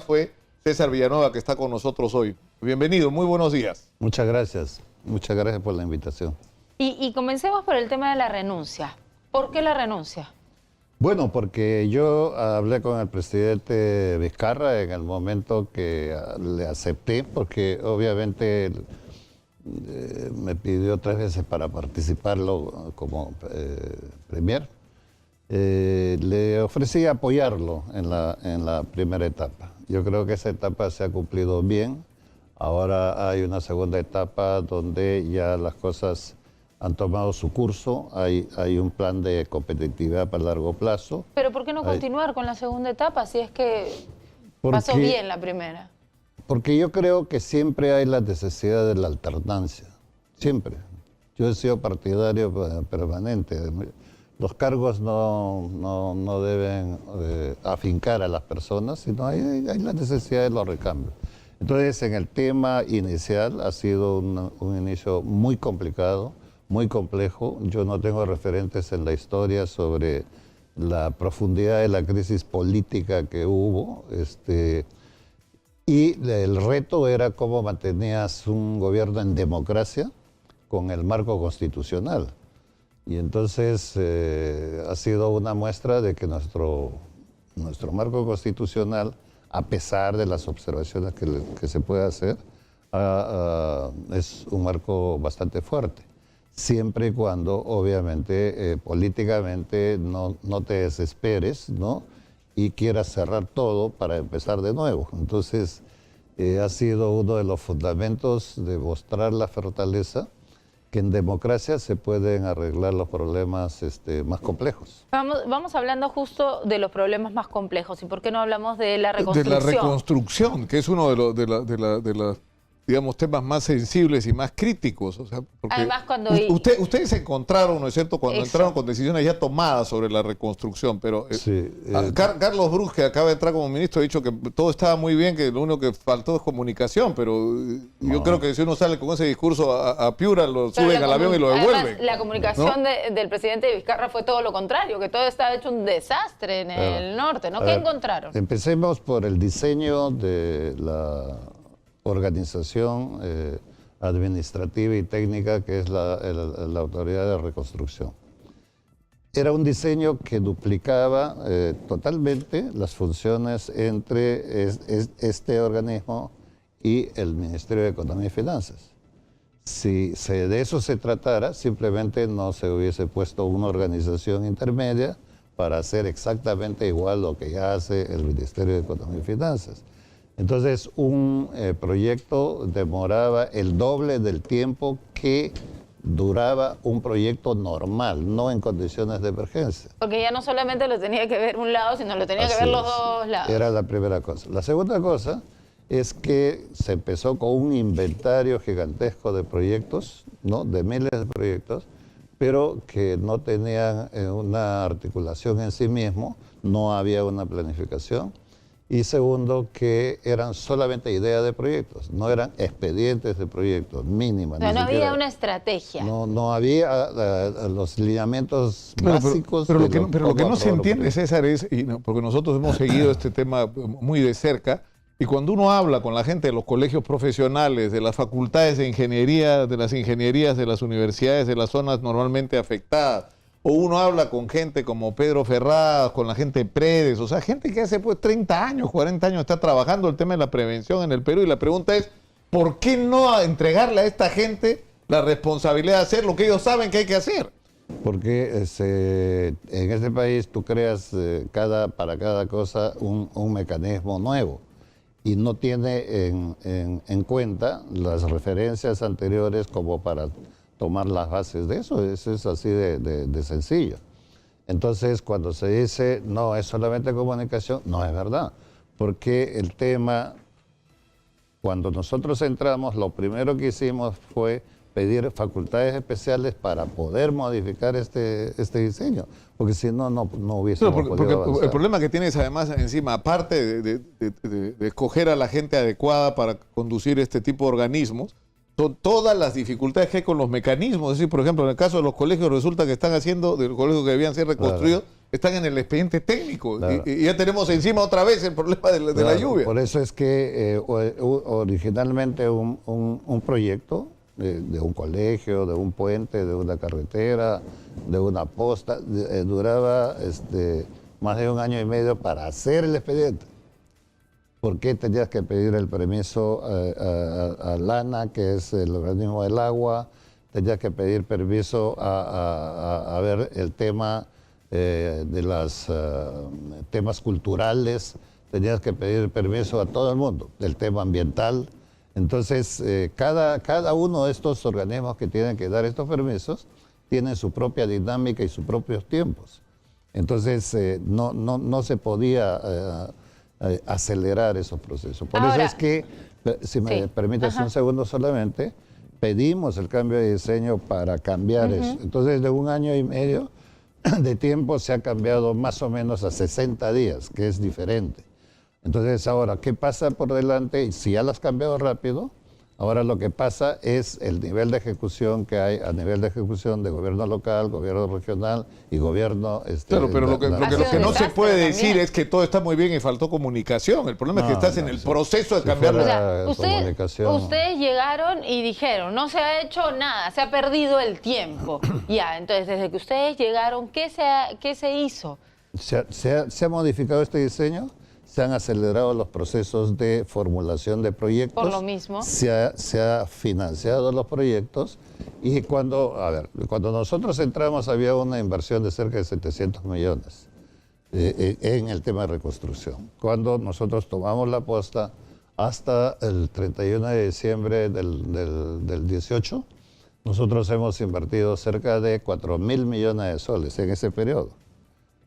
Fue César Villanueva, que está con nosotros hoy. Bienvenido, muy buenos días. Muchas gracias por la invitación. Y comencemos por el tema de la renuncia. ¿Por qué la renuncia? Bueno, porque yo hablé con el presidente Vizcarra en el momento que le acepté, porque obviamente me pidió 3 veces para participarlo como premier. Le ofrecí apoyarlo en la primera etapa. Yo creo que esa etapa se ha cumplido bien. Ahora hay una segunda etapa donde ya las cosas han tomado su curso, hay un plan de competitividad para largo plazo. ¿Pero por qué no continuar con la segunda etapa si es que pasó bien la primera? Porque yo creo que siempre hay la necesidad de la alternancia, siempre. Yo he sido partidario permanente. Los cargos no deben afincar a las personas, sino hay la necesidad de los recambios. Entonces, en el tema inicial ha sido un inicio muy complicado, muy complejo. Yo no tengo referentes en la historia sobre la profundidad de la crisis política que hubo. Y el reto era cómo mantenías un gobierno en democracia con el marco constitucional. Y entonces ha sido una muestra de que nuestro marco constitucional, a pesar de las observaciones que se puede hacer, es un marco bastante fuerte. Siempre y cuando, obviamente, políticamente no te desesperes, ¿no? Y quieras cerrar todo para empezar de nuevo. Entonces, ha sido uno de los fundamentos de mostrar la fortaleza que en democracia se pueden arreglar los problemas más complejos. Vamos hablando justo de los problemas más complejos. ¿Y por qué no hablamos de la reconstrucción? De la reconstrucción, que es uno de los digamos, temas más sensibles y más críticos. O sea, porque además, cuando ustedes se encontraron, ¿no es cierto?, cuando entraron con decisiones ya tomadas sobre la reconstrucción, pero sí, Carlos Brus, que acaba de entrar como ministro, ha dicho que todo estaba muy bien, que lo único que faltó es comunicación, pero yo creo que si uno sale con ese discurso a Piura, lo suben al avión y lo devuelven. Además, la comunicación del presidente Vizcarra fue todo lo contrario, que todo estaba hecho un desastre en el norte, ¿no? ¿Qué encontraron? Empecemos por el diseño de la organización administrativa y técnica que es la Autoridad de Reconstrucción. Era un diseño que duplicaba totalmente las funciones entre este organismo y el Ministerio de Economía y Finanzas. Si de eso se tratara, simplemente no se hubiese puesto una organización intermedia para hacer exactamente igual lo que ya hace el Ministerio de Economía y Finanzas. Entonces, un proyecto demoraba el doble del tiempo que duraba un proyecto normal, no en condiciones de emergencia. Porque ya no solamente lo tenía que ver un lado, sino lo tenía que ver los dos lados. Era la primera cosa. La segunda cosa es que se empezó con un inventario gigantesco de proyectos, ¿no?, de miles de proyectos, pero que no tenían una articulación en sí mismo, no había una planificación. Y segundo, que eran solamente ideas de proyectos, no eran expedientes de proyectos mínimas. O sea, no había una estrategia. No había los lineamientos básicos. Pero lo que no se entiende, César, es, porque nosotros hemos seguido este tema muy de cerca, y cuando uno habla con la gente de los colegios profesionales, de las facultades de ingeniería, de las ingenierías de las universidades de las zonas normalmente afectadas, o uno habla con gente como Pedro Ferraz, con la gente de Predes, o sea, gente que hace 30 años, 40 años está trabajando el tema de la prevención en el Perú, y la pregunta es, ¿por qué no entregarle a esta gente la responsabilidad de hacer lo que ellos saben que hay que hacer? Porque en este país tú creas para cada cosa un mecanismo nuevo y no tiene en cuenta las referencias anteriores como para tomar las bases de eso. Eso es así de sencillo. Entonces, cuando se dice, no, es solamente comunicación, no es verdad. Porque el tema, cuando nosotros entramos, lo primero que hicimos fue pedir facultades especiales para poder modificar este diseño. Porque si no, no hubiésemos podido avanzar. El problema que tienes además encima, aparte de escoger a la gente adecuada para conducir este tipo de organismos, todas las dificultades que hay con los mecanismos. Es decir, por ejemplo, en el caso de los colegios, resulta que están haciendo, de los colegios que debían ser reconstruidos, están en el expediente técnico. Claro. Y ya tenemos encima otra vez el problema de la lluvia. Por eso es que originalmente un proyecto de un colegio, de un puente, de una carretera, de una posta, duraba más de 1 año y medio para hacer el expediente. ¿Por qué tenías que pedir el permiso a LANA, que es el organismo del agua? Tenías que pedir permiso a ver el tema de los temas culturales, tenías que pedir permiso a todo el mundo, del tema ambiental. Entonces, cada uno de estos organismos que tienen que dar estos permisos tienen su propia dinámica y sus propios tiempos. Entonces, no se podía acelerar esos procesos. Por eso es que, si me permites un segundo solamente, pedimos el cambio de diseño para cambiar eso. Entonces, de 1 año y medio de tiempo se ha cambiado más o menos a 60 días, que es diferente. Entonces, ahora, ¿qué pasa por delante? Si ya lo has cambiado rápido, ahora lo que pasa es el nivel de ejecución que hay a nivel de ejecución de gobierno local, gobierno regional y gobierno... Claro, pero lo que no se puede decir es que todo está muy bien y faltó comunicación. El problema es que estás en el proceso de cambiar la comunicación. Ustedes llegaron y dijeron, no se ha hecho nada, se ha perdido el tiempo. Ya, entonces, desde que ustedes llegaron, ¿qué se hizo? Se ha modificado este diseño. Se han acelerado los procesos de formulación de proyectos. Por lo mismo. Se ha financiado los proyectos. Y cuando nosotros entramos había una inversión de cerca de 700 millones en el tema de reconstrucción. Cuando nosotros tomamos la posta hasta el 31 de diciembre del 18, nosotros hemos invertido cerca de 4.000 millones de soles en ese periodo.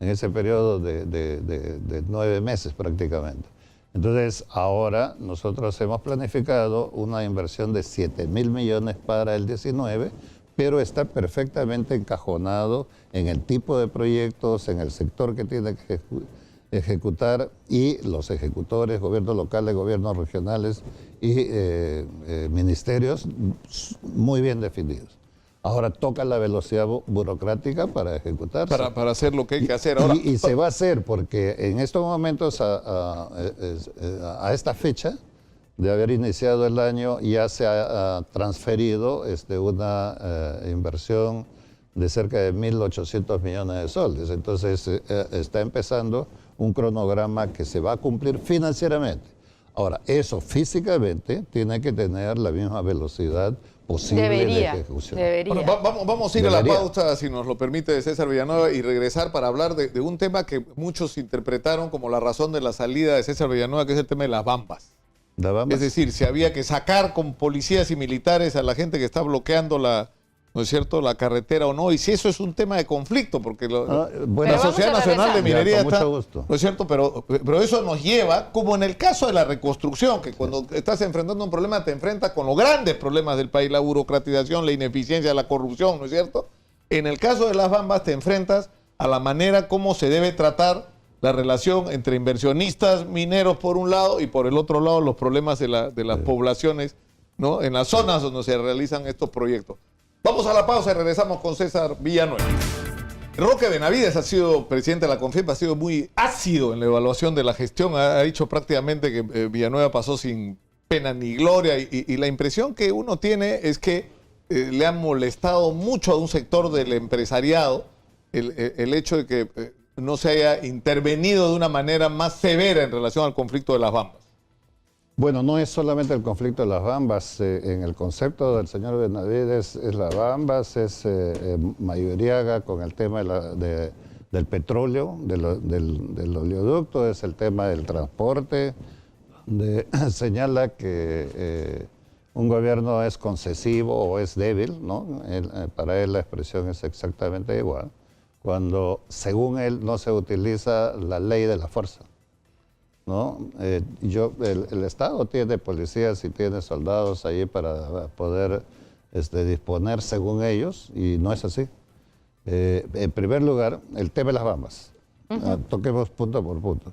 En ese periodo de 9 meses prácticamente. Entonces, ahora nosotros hemos planificado una inversión de 7.000 millones para el 19, pero está perfectamente encajonado en el tipo de proyectos, en el sector que tiene que ejecutar y los ejecutores, gobiernos locales, gobiernos regionales y ministerios muy bien definidos. Ahora toca la velocidad burocrática para ejecutarse. Para hacer lo que hay que hacer ahora. Y se va a hacer porque en estos momentos, a esta fecha de haber iniciado el año, ya se ha transferido una inversión de cerca de 1.800 millones de soles. Entonces está empezando un cronograma que se va a cumplir financieramente. Ahora, eso físicamente tiene que tener la misma velocidad posible de ejecución. Debería. Bueno, vamos a ir a la pausa, si nos lo permite, César Villanueva, y regresar para hablar de un tema que muchos interpretaron como la razón de la salida de César Villanueva, que es el tema de las bambas. Es decir, si había que sacar con policías y militares a la gente que está bloqueando ¿no es cierto?, la carretera o no, y si eso es un tema de conflicto, porque la Sociedad Nacional de Minería está, ¿no es cierto?, pero eso nos lleva, como en el caso de la reconstrucción, que cuando estás enfrentando un problema te enfrentas con los grandes problemas del país, la burocratización, la ineficiencia, la corrupción, ¿no es cierto? En el caso de las bambas te enfrentas a la manera como se debe tratar la relación entre inversionistas mineros por un lado y por el otro lado los problemas de las poblaciones, ¿no?, en las zonas donde se realizan estos proyectos. Vamos a la pausa y regresamos con César Villanueva. Roque Benavides ha sido presidente de la CONFIEP, ha sido muy ácido en la evaluación de la gestión, ha dicho prácticamente que Villanueva pasó sin pena ni gloria y la impresión que uno tiene es que le ha molestado mucho a un sector del empresariado el hecho de que no se haya intervenido de una manera más severa en relación al conflicto de las bambas. Bueno, no es solamente el conflicto de las bambas. En el concepto del señor Benavides es las bambas, es Mayuriaga con el tema del petróleo, del oleoducto, es el tema del transporte. Señala que un gobierno es concesivo o es débil, ¿no? Para él la expresión es exactamente igual, cuando según él no se utiliza la ley de la fuerza, ¿no? El Estado tiene policías y tiene soldados ahí para poder disponer según ellos, y no es así. En primer lugar, el tema de las bambas. Toquemos punto por punto.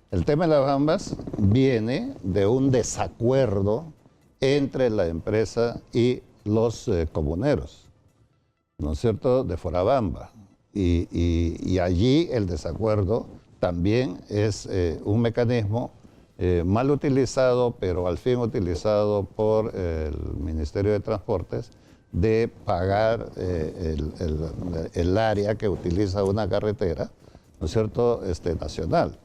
El tema de las bambas viene de un desacuerdo entre la empresa y los comuneros, ¿no es cierto?, de Fuerabamba. Y allí el desacuerdo también es un mecanismo mal utilizado, pero al fin utilizado por el Ministerio de Transportes, de pagar el área que utiliza una carretera, ¿no es cierto?, nacional.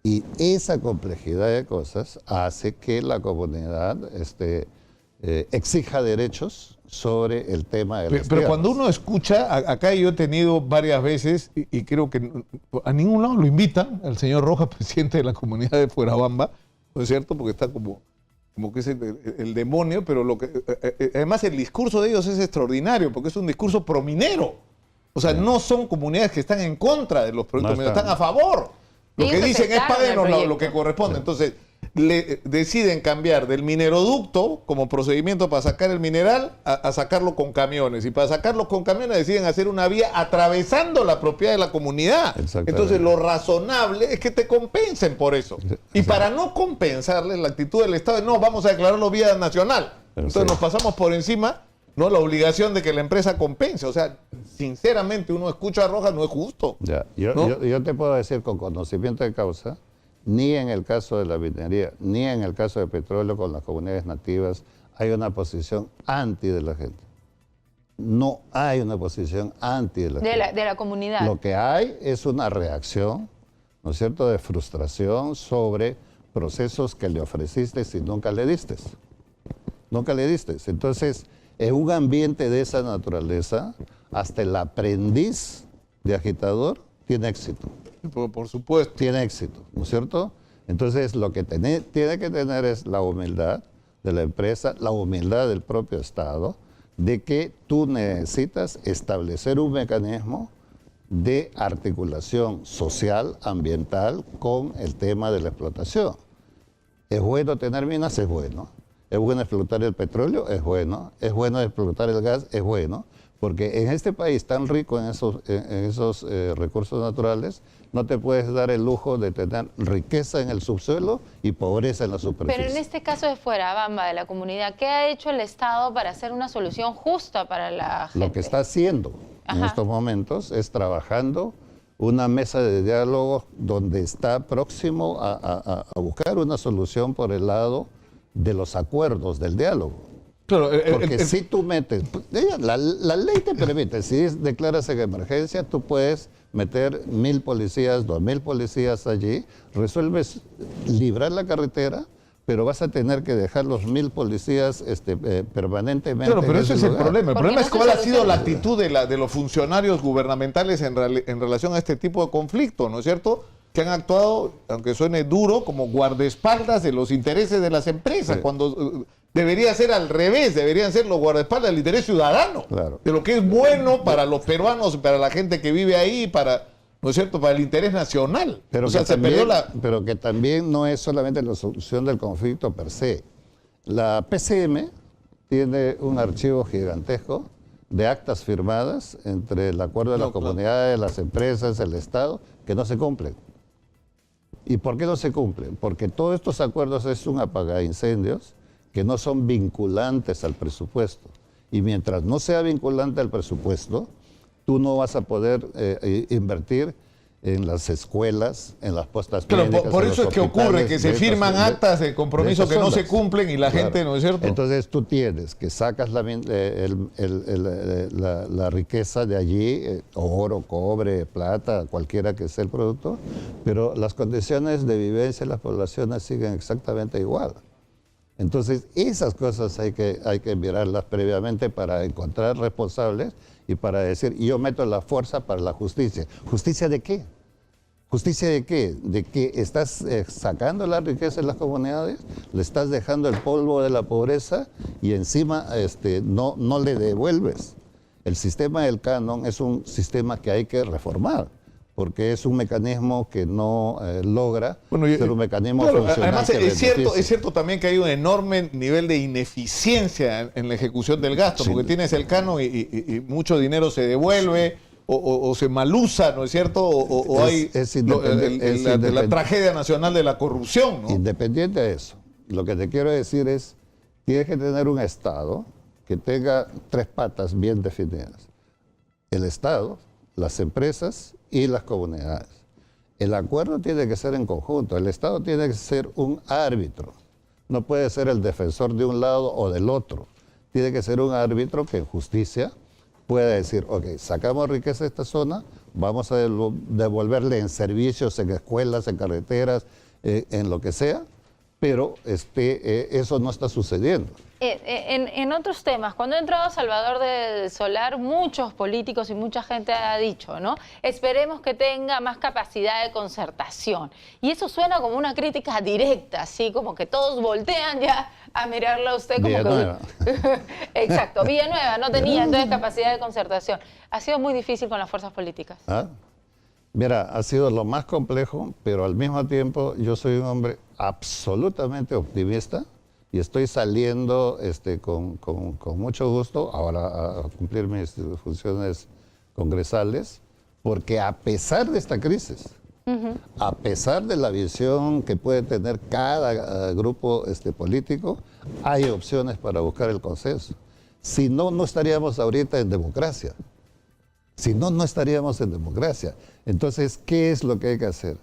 Y esa complejidad de cosas hace que la comunidad exija derechos sobre el tema de las Pero cuando tierras. uno escucha, acá yo he tenido varias veces, y creo que a ningún lado lo invitan, al señor Rojas, presidente de la comunidad de Fuerabamba, ¿no es cierto? Porque está como que es el demonio, pero además el discurso de ellos es extraordinario, porque es un discurso prominero. O sea, no son comunidades que están en contra de los proyectos, están a favor. Lo que dicen es páguenos lo que corresponde. Entonces, le deciden cambiar del mineroducto como procedimiento para sacar el mineral a sacarlo con camiones. Y para sacarlo con camiones deciden hacer una vía atravesando la propiedad de la comunidad. Entonces, lo razonable es que te compensen por eso. Y para no compensarles, la actitud del Estado es: no, vamos a declararlo vía nacional. Entonces nos pasamos por encima, ¿no?, la obligación de que la empresa compense. O sea, sinceramente, uno escucha a Rojas, no es justo. Ya. ¿no? Yo te puedo decir con conocimiento de causa, ni en el caso de la minería, ni en el caso de petróleo con las comunidades nativas, hay una posición anti de la gente. No hay una posición anti de la gente. De la comunidad. Lo que hay es una reacción, ¿no es cierto?, de frustración sobre procesos que le ofreciste y nunca le diste. Nunca le diste. Entonces, en un ambiente de esa naturaleza, hasta el aprendiz de agitador tiene éxito. Por supuesto. Tiene éxito, ¿no es cierto? Entonces, lo que tiene que tener es la humildad de la empresa, la humildad del propio Estado, de que tú necesitas establecer un mecanismo de articulación social, ambiental, con el tema de la explotación. ¿Es bueno tener minas? Es bueno. ¿Es bueno explotar el petróleo? Es bueno. ¿Es bueno explotar el gas? Es bueno. Porque en este país tan rico en esos recursos naturales, no te puedes dar el lujo de tener riqueza en el subsuelo y pobreza en la superficie. Pero en este caso de Fuerabamba, de la comunidad, ¿qué ha hecho el Estado para hacer una solución justa para la gente? Lo que está haciendo en estos momentos es trabajando una mesa de diálogo donde está próximo a buscar una solución por el lado de los acuerdos del diálogo. Claro, porque si tú metes, la ley te permite, si declaras en emergencia, tú puedes meter 1,000 policías, 2,000 policías allí, resuelves librar la carretera, pero vas a tener que dejar los 1,000 policías permanentemente. Claro, pero ese es el problema. El problema es cuál ha sido la soluciona. actitud de los funcionarios gubernamentales en relación a este tipo de conflicto, ¿no es cierto? Que han actuado, aunque suene duro, como guardaespaldas de los intereses de las empresas, cuando debería ser al revés, deberían ser los guardaespaldas del interés ciudadano, de lo que es bueno para los peruanos, para la gente que vive ahí, para, ¿no es cierto?, para el interés nacional. Pero, o sea, se perdió pero que también no es solamente la solución del conflicto per se. La PCM tiene un archivo gigantesco de actas firmadas entre el acuerdo de las comunidades, las empresas, el Estado, que no se cumplen. ¿Y por qué no se cumplen? Porque todos estos acuerdos es un apagaincendios que no son vinculantes al presupuesto. Y mientras no sea vinculante al presupuesto, tú no vas a poder invertir en las escuelas, en las postas clínicas. Por eso es que ocurre que se firman actas de compromiso que no se cumplen y la gente, ¿no es cierto? Entonces tú tienes que sacas la riqueza de allí, oro, cobre, plata, cualquiera que sea el producto, pero las condiciones de vivencia de las poblaciones siguen exactamente igual. Entonces esas cosas hay que mirarlas previamente para encontrar responsables y para decir, yo meto la fuerza para la justicia. ¿Justicia de qué? ¿Justicia de qué? De que estás sacando la riqueza de las comunidades, le estás dejando el polvo de la pobreza y encima no le devuelves. El sistema del canon es un sistema que hay que reformar, porque es un mecanismo que no logra ser un mecanismo funcional. Además, es cierto también que hay un enorme nivel de ineficiencia en la ejecución del gasto, porque tienes el canon y mucho dinero se devuelve o se malusa, ¿no es cierto? O hay la tragedia nacional de la corrupción, ¿no? Independiente de eso, lo que te quiero decir es Tiene que tener un Estado que tenga tres patas bien definidas. El Estado, las empresas y las comunidades. El acuerdo tiene que ser en conjunto. El Estado tiene que ser un árbitro. No puede ser el defensor de un lado o del otro. Tiene que ser un árbitro que en justicia pueda decir, ok, sacamos riqueza de esta zona, vamos a devolverle en servicios, en escuelas, en carreteras, en lo que sea, pero eso no está sucediendo. En otros temas, cuando ha entrado Salvador del Solar, muchos políticos y mucha gente ha dicho, ¿no? Esperemos que tenga más capacidad de concertación. Y eso suena como una crítica directa, así como que todos voltean ya a mirarlo a usted como Villanueva. Exacto, Villanueva no tenía entonces capacidad de concertación. Ha sido muy difícil con las fuerzas políticas. ¿Ah? Mira, ha sido lo más complejo, pero al mismo tiempo yo soy un hombre absolutamente optimista y estoy saliendo con mucho gusto ahora a cumplir mis funciones congresales, porque a pesar de esta crisis, a pesar de la visión que puede tener cada grupo político, hay opciones para buscar el consenso. Si no, no estaríamos ahorita en democracia. Si no, no estaríamos en democracia. Entonces, ¿qué es lo que hay que hacer?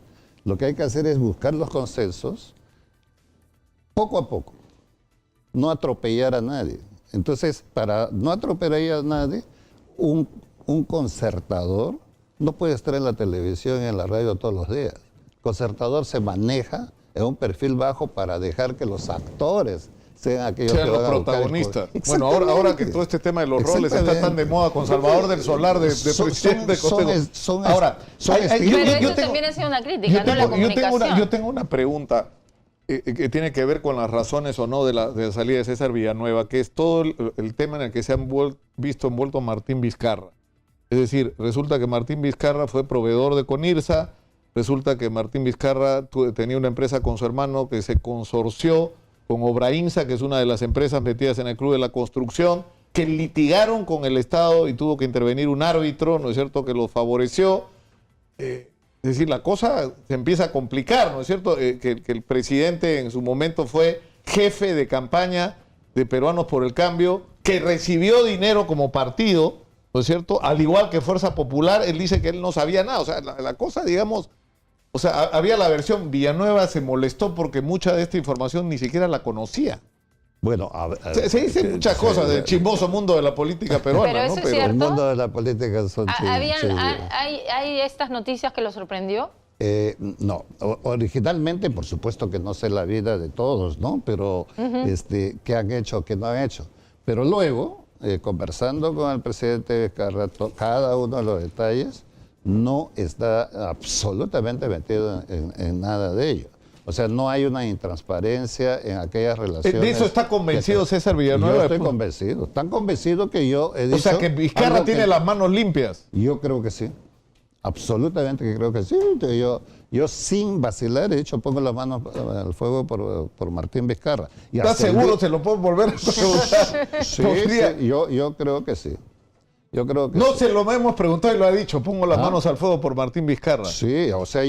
Lo que hay que hacer es buscar los consensos poco a poco, no atropellar a nadie. Entonces, para no atropellar a nadie, un concertador no puede estar en la televisión y en la radio todos los días. El concertador se maneja en un perfil bajo para dejar que los actores sean aquellos que los protagonistas. Bueno, ahora que todo este tema de los roles está tan de moda con Salvador del Solar de presidente de Consejo. Ahora, pero eso también ha sido una crítica, ¿no? La comunicación. Yo tengo una pregunta que tiene que ver con las razones o no de la salida de César Villanueva, que es todo el tema en el que se han visto envuelto Martín Vizcarra. Es decir, resulta que Martín Vizcarra fue proveedor de Conirsa, resulta que Martín Vizcarra tenía una empresa con su hermano que se consorció con Obrainsa, que es una de las empresas metidas en el Club de la Construcción, que litigaron con el Estado y tuvo que intervenir un árbitro, ¿no es cierto?, que los favoreció. Es decir, la cosa se empieza a complicar, ¿no es cierto?, que el presidente en su momento fue jefe de campaña de Peruanos por el Cambio, que recibió dinero como partido, ¿no es cierto?, al igual que Fuerza Popular. Él dice que él no sabía nada. O sea, la cosa, digamos... O sea, había la versión Villanueva se molestó porque mucha de esta información ni siquiera la conocía. Bueno, se dicen muchas cosas del chismoso mundo de la política peruana, pero ¿no? Pero el mundo de la política son ¿Hay estas noticias que lo sorprendió? No, originalmente por supuesto que no sé la vida de todos, ¿no? Pero qué han hecho, qué no han hecho. Pero luego, conversando con el presidente Vizcarra, cada uno de los detalles, no está absolutamente metido en nada de ello. O sea, no hay una intransparencia en aquellas relaciones. ¿De eso está convencido César Villanueva? Yo estoy convencido. Tan convencido que yo he dicho... O sea, que Vizcarra tiene las manos limpias. Yo creo que sí. Absolutamente que creo que sí. Yo sin vacilar he dicho, pongo las manos al fuego por Martín Vizcarra. ¿Estás seguro? ¿Se lo puedo volver a preguntar? Sí, yo creo que sí. Yo creo que no se lo hemos preguntado y lo ha dicho, pongo las manos al fuego por Martín Vizcarra. Sí, o sea,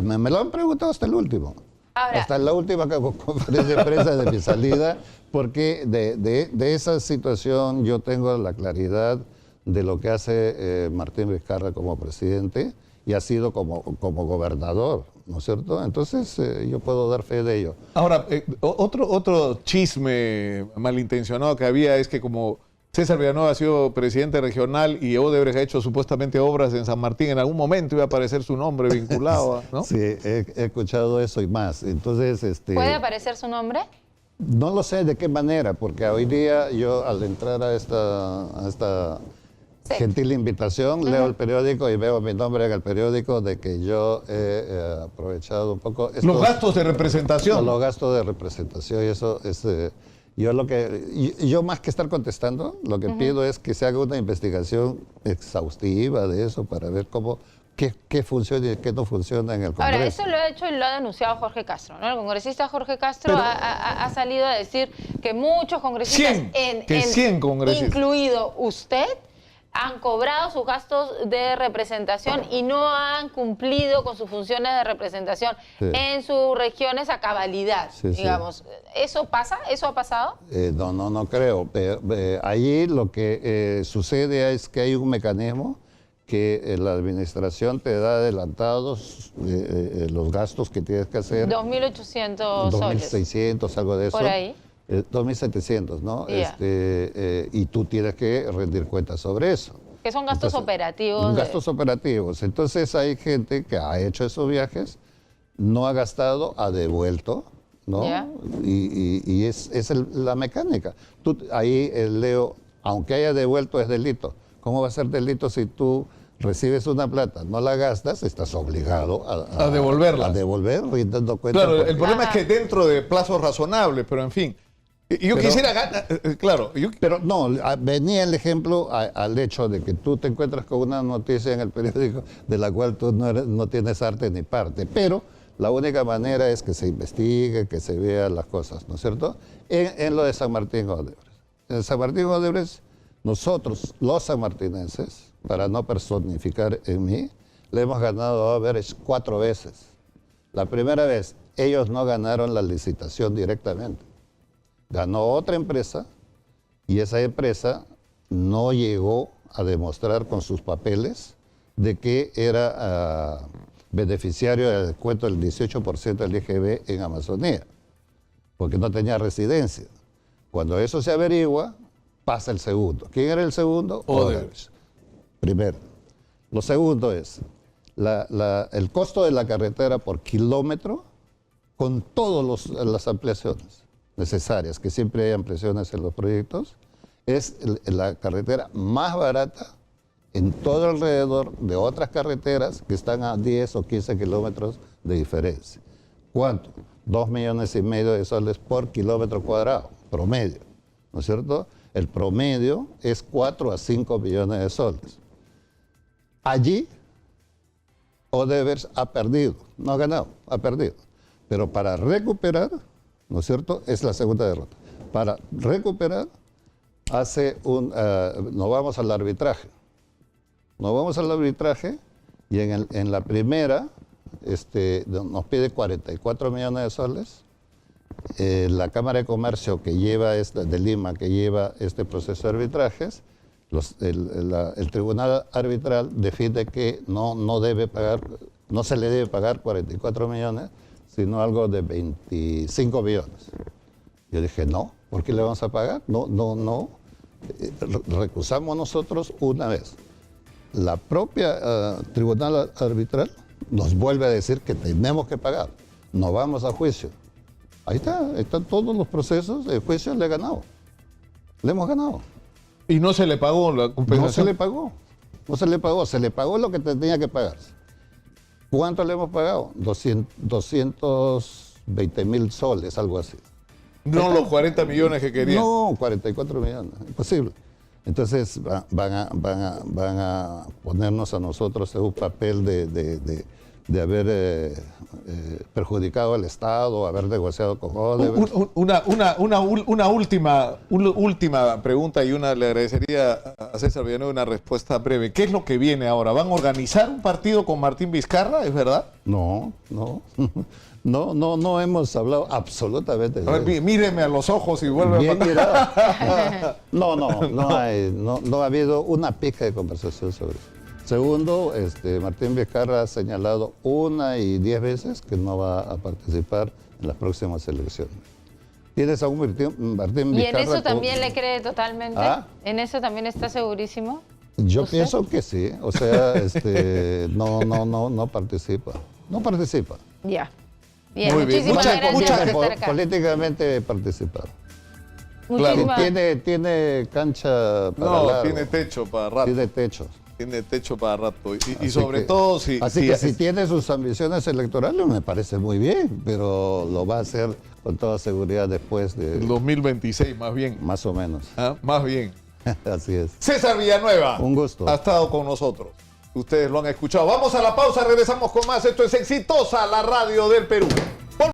me lo han preguntado hasta el último. Ahora, hasta la última conferencia de prensa de mi salida, porque de esa situación yo tengo la claridad de lo que hace Martín Vizcarra como presidente y ha sido como gobernador, ¿no es cierto? Entonces yo puedo dar fe de ello. Ahora, otro chisme malintencionado que había es que como César Villanueva ha sido presidente regional y Odebrecht ha hecho supuestamente obras en San Martín, en algún momento iba a aparecer su nombre vinculado, ¿no? Sí, he escuchado eso y más. Entonces, ¿puede aparecer su nombre? No lo sé de qué manera, porque hoy día yo al entrar a esta gentil invitación, leo el periódico y veo mi nombre en el periódico de que yo he aprovechado un poco... los gastos de representación. Los gastos de representación y eso es... Yo más que estar contestando, lo que pido es que se haga una investigación exhaustiva de eso para ver qué funciona y qué no funciona en el Congreso. Ahora, eso lo ha hecho y lo ha denunciado Jorge Castro, ¿no? El congresista Jorge Castro ha salido a decir que muchos congresistas, 100 congresistas, incluido usted, han cobrado sus gastos de representación y no han cumplido con sus funciones de representación en sus regiones a cabalidad, digamos. ¿Eso pasa? ¿Eso ha pasado? No creo. Allí lo que sucede es que hay un mecanismo que la administración te da adelantados los gastos que tienes que hacer. 2.800 soles. 2.600, algo de eso. Por ahí. 2.700, ¿no? Yeah. Y tú tienes que rendir cuentas sobre eso. Que son gastos operativos. Gastos operativos. Entonces hay gente que ha hecho esos viajes, no ha gastado, ha devuelto, ¿no? Yeah. Y es la mecánica. Ahí, Leo, aunque haya devuelto, es delito. ¿Cómo va a ser delito si tú recibes una plata, no la gastas, estás obligado a devolverla? A devolver, rindiendo cuentas. Claro, el problema es que dentro de plazos razonables, pero en fin. Yo quisiera ganar, claro. Pero no, venía el ejemplo al hecho de que tú te encuentras con una noticia en el periódico de la cual tú no tienes arte ni parte, pero la única manera es que se investigue, que se vean las cosas, ¿no es cierto? En lo de San Martín Odebrecht. En San Martín Odebrecht, nosotros, los sanmartinenses, para no personificar en mí, le hemos ganado a Odebrecht 4 veces. La primera vez, ellos no ganaron la licitación directamente. Ganó otra empresa y esa empresa no llegó a demostrar con sus papeles de que era beneficiario del descuento del 18% del IGB en Amazonía, porque no tenía residencia. Cuando eso se averigua, pasa el segundo. ¿Quién era el segundo? Odebrecht. Primero. Lo segundo es el costo de la carretera por kilómetro con todas las ampliaciones necesarias, que siempre hay ampliaciones en los proyectos, es la carretera más barata en todo alrededor de otras carreteras que están a 10 o 15 kilómetros de diferencia. ¿Cuánto? 2,5 millones de soles por kilómetro cuadrado, promedio, ¿no es cierto? El promedio es 4 a 5 millones de soles. Allí, Odebrecht ha perdido, no ha ganado, ha perdido. Pero para recuperar, ¿no es cierto? Es la segunda derrota. Para recuperar, nos vamos al arbitraje. Nos vamos al arbitraje y en la primera nos pide 44 millones de soles. La Cámara de Comercio que lleva de Lima, que lleva este proceso de arbitrajes, el Tribunal Arbitral define que no se le debe pagar 44 millones, sino algo de 25 millones. Yo dije, no, ¿por qué le vamos a pagar? No. Recusamos nosotros una vez. La propia Tribunal Arbitral nos vuelve a decir que tenemos que pagar. No vamos a juicio. Ahí están todos los procesos. El juicio le he ganado. Le hemos ganado. ¿Y no se le pagó la compensación? No se le pagó. Se le pagó lo que tenía que pagarse. ¿Cuánto le hemos pagado? 220,000 soles, algo así. No los 40 millones que querían. No, 44 millones, imposible. Entonces van a ponernos a nosotros en un papel de haber perjudicado al Estado, haber negociado con Odebrecht. Una última pregunta y le agradecería a César Villanueva una respuesta breve. ¿Qué es lo que viene ahora? ¿Van a organizar un partido con Martín Vizcarra? ¿Es verdad? No hemos hablado absolutamente de eso. Míreme a los ojos y vuelve a mirar. No ha habido una pizca de conversación sobre eso. Segundo, Martín Vizcarra ha señalado 1 y 10 veces que no va a participar en las próximas elecciones. ¿Tienes a un Martín Vizcarra? ¿Y en eso también le cree totalmente? ¿Ah? ¿En eso también está segurísimo? Yo pienso que sí. O sea, no participa. No participa. Ya. Bien, muy bien. Muchísimas gracias por estar acá. Políticamente participar. Muchísimas... Tiene cancha para largo. Tiene techo para rato. Tiene techo. Tiene techo para rato. Y sobre todo, si tiene sus ambiciones electorales, me parece muy bien, pero lo va a hacer con toda seguridad después de... 2026, más bien. Más o menos. Más bien. Así es. César Villanueva. Un gusto. Ha estado con nosotros. Ustedes lo han escuchado. Vamos a la pausa, regresamos con más. Esto es Exitosa, la radio del Perú.